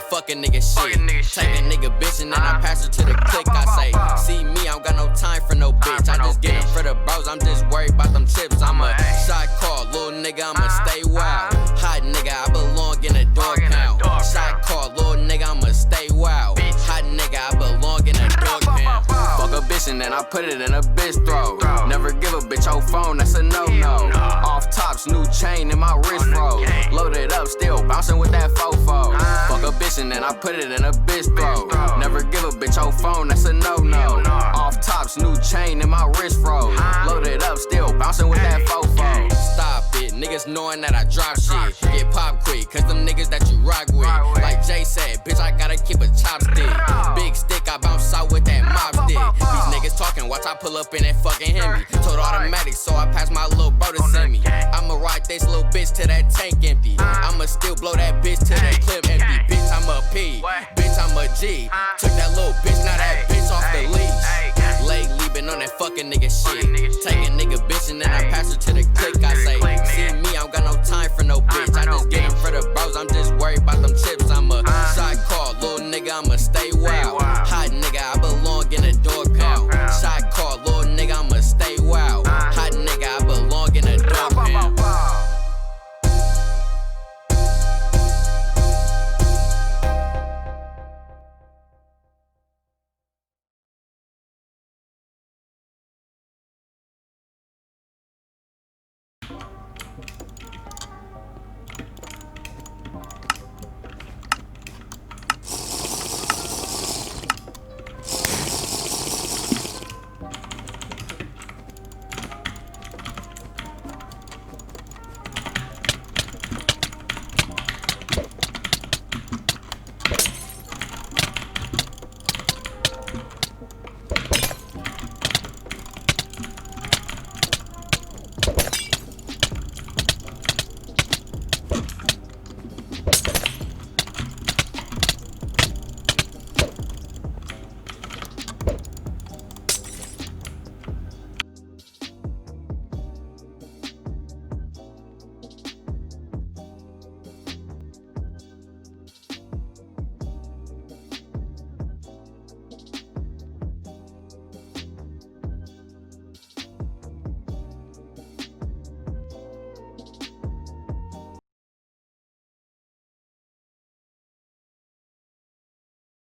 that fucking nigga shit. Take a nigga bitch and then I pass her to the click. I say, see me, I don't got no time for no bitch. I just get them for the bros, I'm just worried about them chips. I'm a shot call, little nigga, I'ma stay wild. Hot nigga, I belong in a dog pound. Shot call, little nigga, I'ma stay wild. Hot nigga, I belong in a dog pound. Fuck a bitch and then I put it in a bitch throat. Never give a bitch your phone, that's a no-no. Off tops, new chain in my wrist froze. Loaded up, still bouncing with that fofo. Fuck a bitch and then I put it in a bitch throat. Never give a bitch your phone, that's a no-no. Off tops, new chain in my wrist froze. Loaded up, still bouncing with that fofo. Stop it, niggas knowing that I drop shit. Get pop quick, cause them niggas that you rock with. Like Jay said, bitch, I gotta keep a chopstick. Big stick, I bounce out with that mob stick. These niggas talking, watch I pull up in that fucking Hemi. Told automatic, so I pass my little bro to send me. I'ma ride this little bitch till that tank empty. I'ma still blow that bitch till that clip empty. Bitch, I'm a P. Bitch, I'm a G. Took that little bitch, now that bitch off the leash. Lately been on that fucking nigga shit. Take a nigga bitch and then I pass her to the click. I say, see me, I don't got no time for no bitch. I just get them for the bros, I'm just worried about them chips. I'm a shot call, little nigga, I'ma stay wild. Hot nigga, I belong in a dog pound. Shot call, little nigga, I'ma stay wild. Hot nigga, I belong in a dog pound.